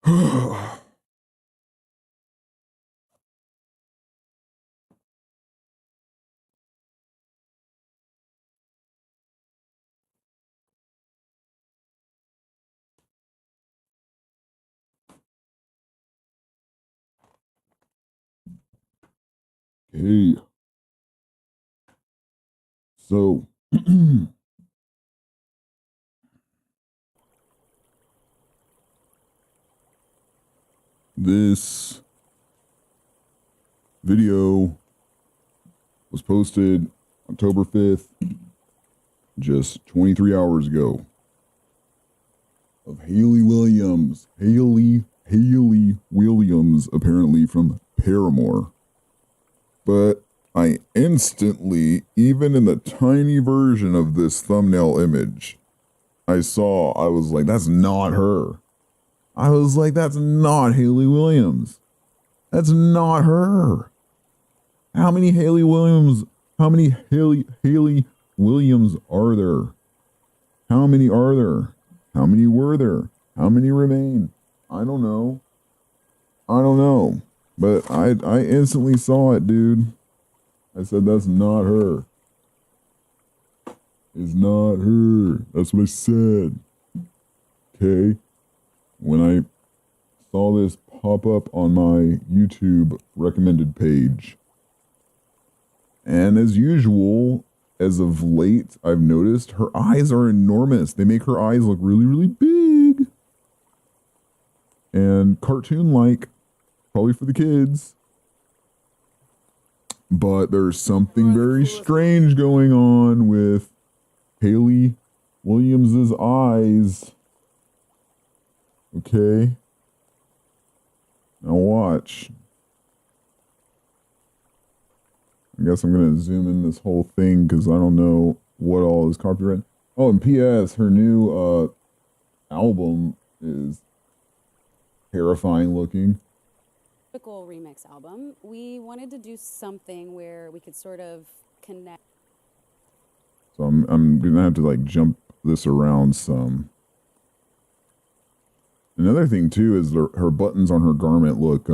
Hey, so this video was posted October 5th, just 23 hours ago, of Hayley Williams. Hayley Williams, apparently from Paramore. But I instantly, even in the tiny version of this thumbnail image, I was like, that's not her. I was like, that's not Hayley Williams. That's not her. How many Hayley Williams are there? How many are there? How many were there? How many remain? I don't know. But I instantly saw it, dude. I said, that's not her. It's not her. That's what I said. Okay? When I saw this pop up on my YouTube recommended page, and as usual, as of late, I've noticed her eyes are enormous. They make her eyes look really, really big. And cartoon-like, probably for the kids. But there's something very strange going on with Hayley Williams's eyes. Okay? Now watch. I guess I'm going to zoom in this whole thing because I don't know what all is copyright. Oh, and P.S. her new album is terrifying looking. Typical remix album. We wanted to do something where we could sort of connect. So I'm going to have to like jump this around some. Another thing too is her buttons on her garment look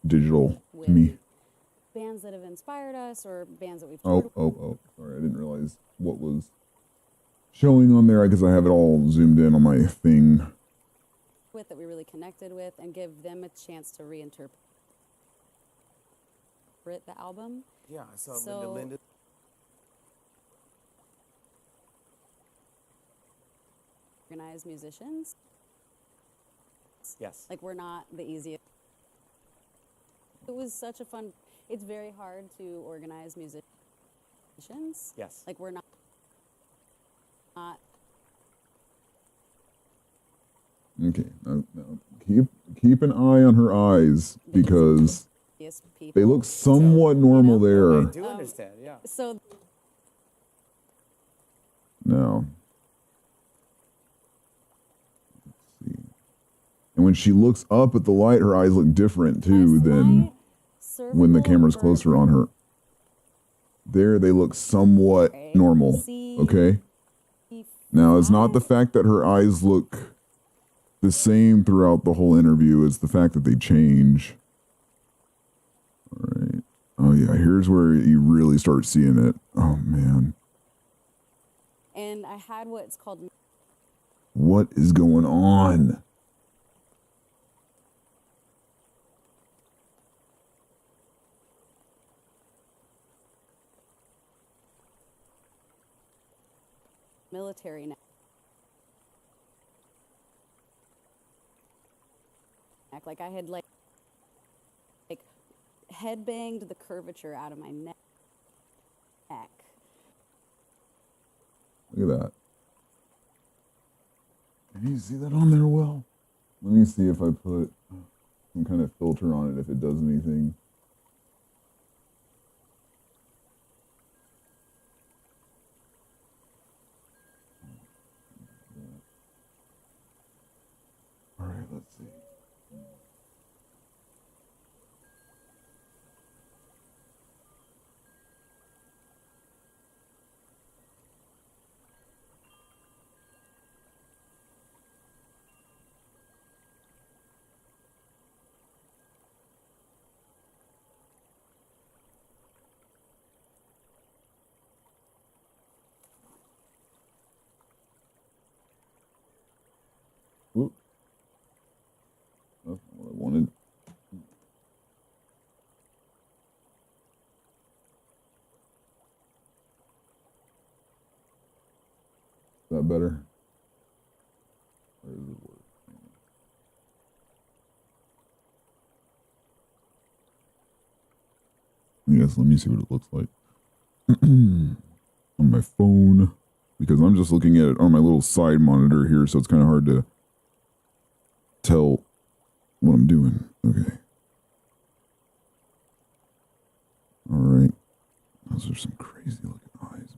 digital to me. Bands that have inspired us or bands that we've Oh, sorry, I didn't realize what was showing on there because I have it all zoomed in on my thing. With that we really connected with, and give them a chance to reinterpret the album. Yeah, I saw Linda. Organized musicians. Yes. Like, we're not the easiest. It was such a fun. It's very hard to organize musicians. Yes. Like, we're not. Okay, now keep an eye on her eyes because they look somewhat normal there. I do understand, yeah. So now, let's see. And when she looks up at the light, her eyes look different too than when the camera's closer on her. There, they look somewhat normal. Okay. Now, it's not the fact that her eyes look the same throughout the whole interview, it's the fact that they change. All right. Oh yeah, here's where you really start seeing it. Oh man. And I had what's called. What is going on? Military neck. Like I had like head banged the curvature out of my neck. Look at that. Can you see that on there well? Let me see if I put some kind of filter on it, if it does anything. All right, let's see. that better? Or does it work? Yes, let me see what it looks like on my phone, because I'm just looking at it on my little side monitor here, so it's kind of hard to tell what I'm doing. Okay. All right. Those are some crazy looking eyes,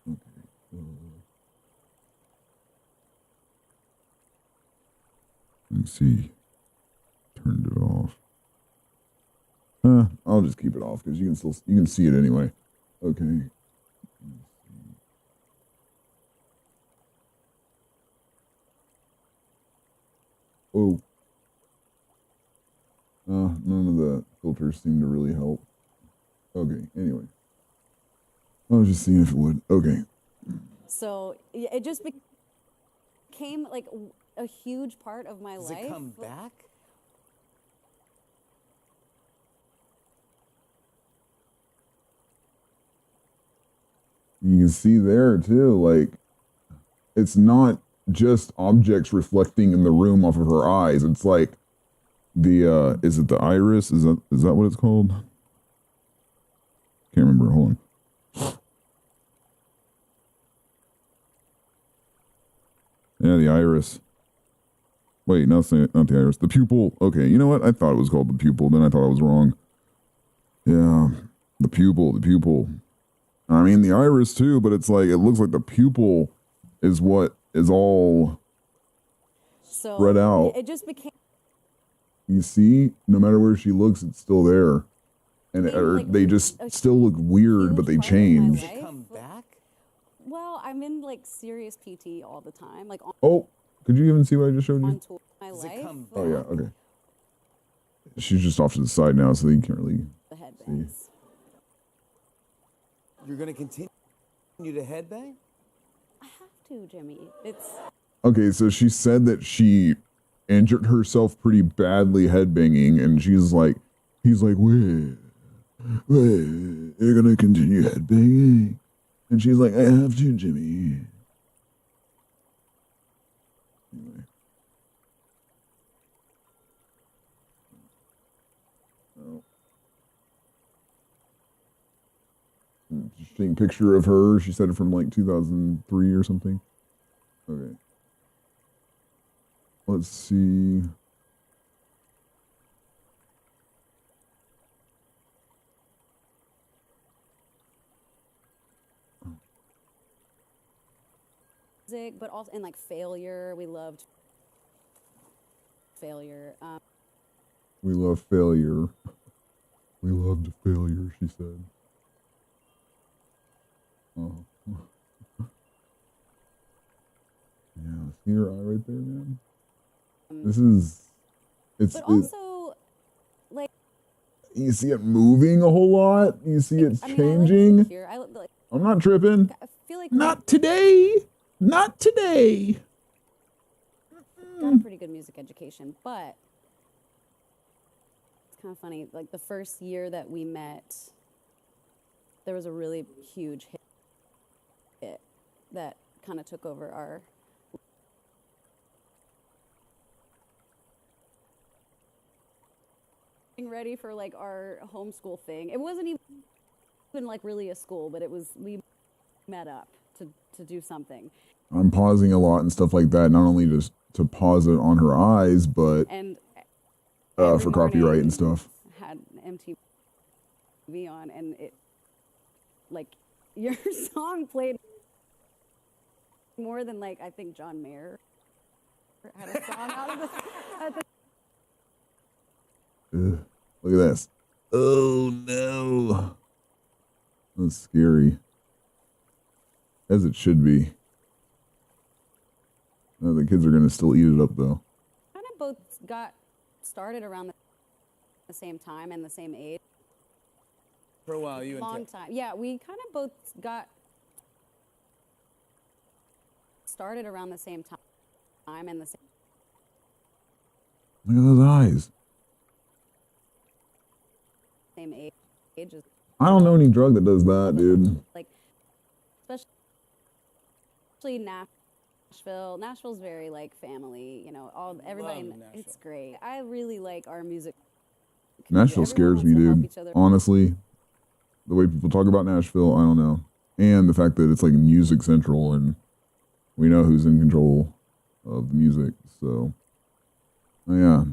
man. Okay. Let me see. Turned it off. I'll just keep it off because you can see it anyway. Okay. Oh. None of the filters seem to really help. Okay, anyway. I was just seeing if it would. Okay. So it just became like a huge part of my Does life. it come back? You can see there too, like, it's not just objects reflecting in the room off of her eyes. It's like the is it the iris? Is that what it's called? Can't remember. Hold on. Yeah, the iris. Wait, not the iris. The pupil. Okay, you know what? I thought it was called the pupil. Then I thought I was wrong. Yeah, the pupil. The pupil. I mean, the iris too, but it's like, it looks like the pupil is what is all spread out. It just became. You see, no matter where she looks, it's still there. And they just still look weird, but they change. Does it come back? Well, I'm in like serious PT all the time. Like Oh, could you even see what I just showed you? on tour my Does life. it come back? Oh, yeah, okay. She's just off to the side now, so you can't really The headbands. see. You're going to continue to headbang? I have to, Jimmy. It's. Okay, so she said that she injured herself pretty badly headbanging, and he's like, wait, you're gonna continue headbanging? And she's like, I have to, Jimmy. Anyway. Oh. Interesting picture of her. She said it from like 2003 or something. Okay. Let's see. Music, but also in like failure. We loved failure. We love failure. We loved failure, she said. Oh. Yeah, see her eye right there, man? It's but also, like, you see it moving a whole lot. You see it's changing. Here, I'm not tripping. I feel like Not today. Not today. got a pretty good music education, but it's kind of funny. Like the first year that we met, there was a really huge hit that kind of took over our. Ready for like our homeschool thing. It wasn't even like really a school, but we met up to do something. I'm pausing a lot and stuff like that, not only just to pause it on her eyes, but And for copyright and stuff. Had MTV on, and it like your song played more than like I think John Mayer had a song out of the. Ugh, look at this. Oh no. That's scary. As it should be. No, the kids are going to still eat it up though. Kind of both got started around the same time and the same age. For a while, you and Long time. Yeah, we kind of both got started around the same time and the same. Look at those eyes. Same age. I don't know any drug that does that, dude. Like Actually, Nashville's very like family, you know, everybody, Love Nashville. it's great. I really like our music community. Nashville Everyone scares me, wants to help dude. each other. Honestly, the way people talk about Nashville, I don't know. And the fact that it's like music central and we know who's in control of the music. So, yeah.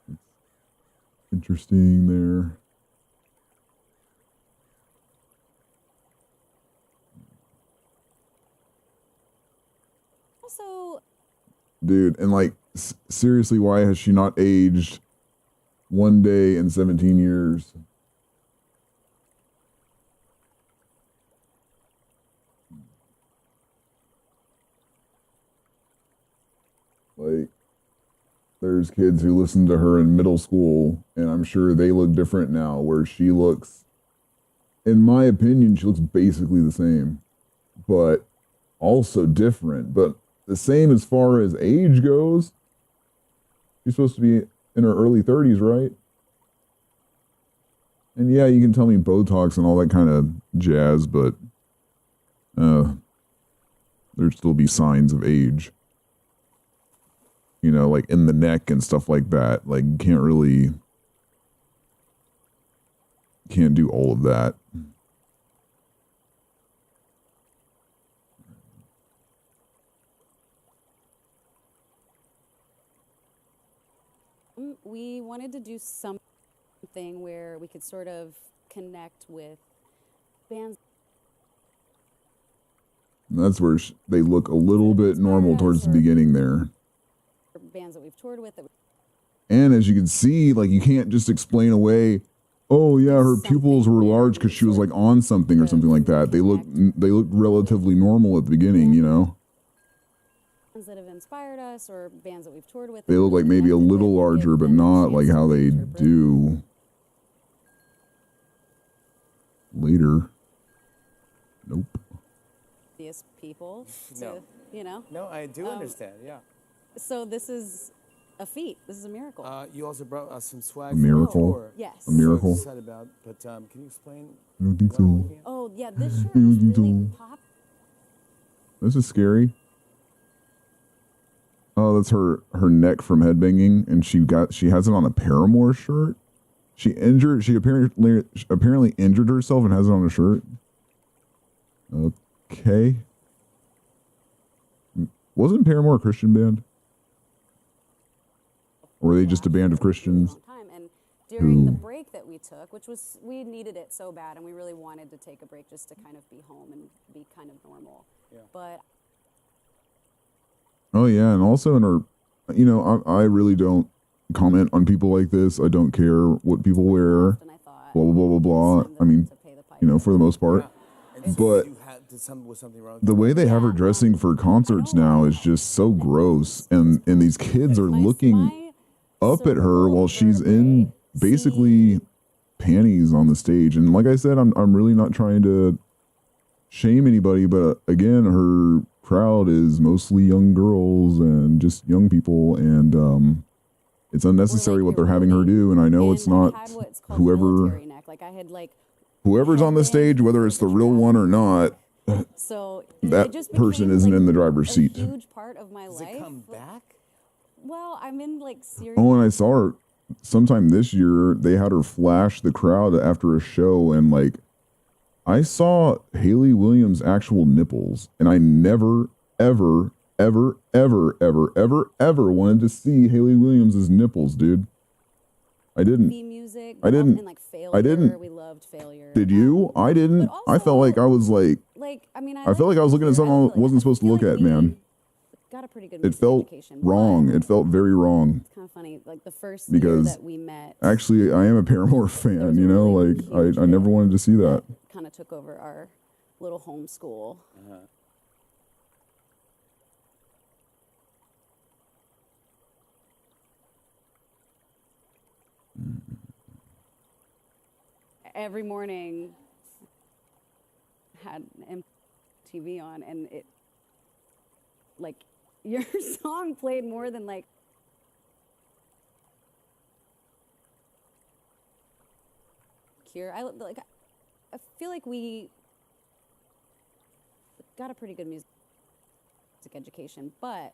It's interesting there. Also, Dude, and like, seriously, why has she not aged one day in 17 years? Like, there's kids who listened to her in middle school, and I'm sure they look different now, where she looks, in my opinion, she looks basically the same, but also different. But the same as far as age goes. She's supposed to be in her early 30s, right? And yeah, you can tell me Botox and all that kind of jazz, but there'd still be signs of age. You know, like in the neck and stuff like that. Like, you can't do all of that. we wanted to do something where we could sort of connect with bands. And that's where they look a little bit normal towards the beginning there. Bands that we've toured with. And as you can see, like, you can't just explain away, oh yeah, her pupils were large because she was like on something or something like that. They look relatively normal at the beginning, you know. Bands that have inspired us or bands that we've toured with. They look like maybe a little larger, but not like how they do later. Nope. These people to, No. you know. No, I do understand. Yeah. So this is a feat. This is a miracle. You also brought us some swag. A miracle. Yes. A miracle. So excited about, but can you explain? I don't think what I'm so. looking at? Oh yeah, this shirt was really pop. This is scary. Oh, that's her neck from headbanging, and she has it on a Paramore shirt. She apparently injured herself and has it on a shirt. Okay. Wasn't Paramore a Christian band? Or were they just a band of Christians? And during the break that we took, which was, we needed it so bad, and we really wanted to take a break just to kind of be home and be kind of normal. Yeah. But Oh yeah, and also in her, you know, I really don't comment on people like this. I don't care what people wear. and I thought, Blah blah blah blah blah. I mean, you know, for the most part. And But was something wrong? the way they have her dressing for concerts now is just so gross, and these kids are looking up at her while she's in basically panties on the stage. And like I said, I'm really not trying to shame anybody, but again, her crowd is mostly young girls and just young people, and it's unnecessary what they're having her do. And I know it's not whoever's on the stage, whether it's the real one or not. So that person isn't in the driver's seat. A huge part of my Does life. it come back? Well, I'm in like serious. Oh, and I saw her sometime this year. They had her flash the crowd after a show, and like, I saw Hayley Williams' actual nipples, and I never, ever, ever, ever, ever, ever, ever wanted to see Hayley Williams' nipples, dude. I didn't. Music, I didn't. And like Failure. I didn't. We loved Failure. Did you? I didn't. Also, I felt like I was like I mean, I felt like I was looking at something I wasn't supposed to look at, man. Got a pretty good It felt education, wrong. It felt very wrong. It's kind of funny. Like the first Because year that we met. Actually, I am a Paramore fan, you know, like I never wanted to see that. Kind of took over our little homeschool. Every morning had MTV on, and it like your song played more than like Cure. I feel like we got a pretty good music education, but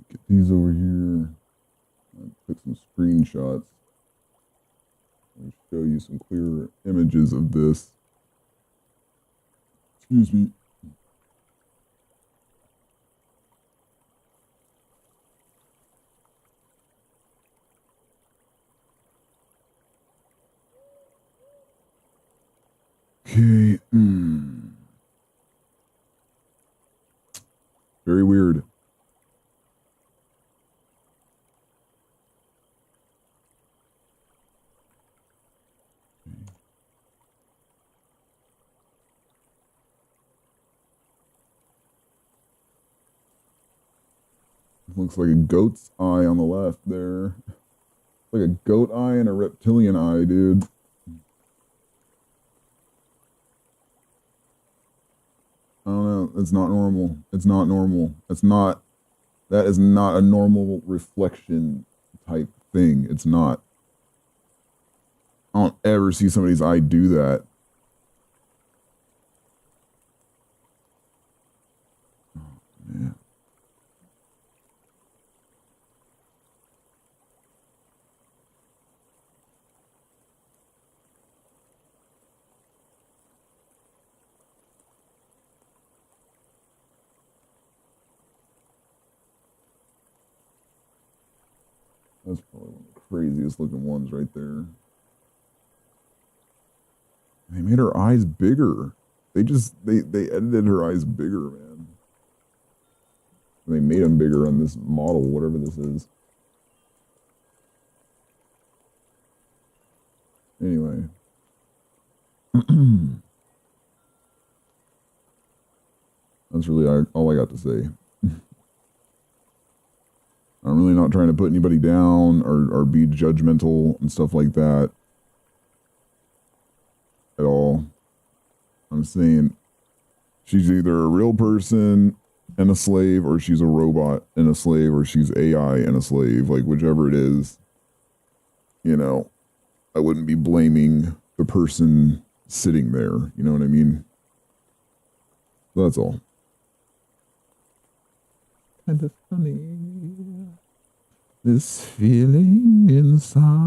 Get these over here. I took some screenshots. Let me show you some clearer images of this. Excuse me. Okay. Very weird. Looks like a goat's eye on the left there. Like a goat eye and a reptilian eye, dude. I don't know. It's not normal. It's not normal. It's not. That is not a normal reflection type thing. It's not. I don't ever see somebody's eye do that. Oh, man. That's probably one of the craziest looking ones right there. They made her eyes bigger. They edited her eyes bigger, man. They made them bigger on this model, whatever this is. Anyway. That's really all I got to say. I'm really not trying to put anybody down or be judgmental and stuff like that at all. I'm saying she's either a real person and a slave, or she's a robot and a slave, or she's AI and a slave. Like, whichever it is, you know, I wouldn't be blaming the person sitting there. You know what I mean? That's all. Kind of funny. This feeling inside.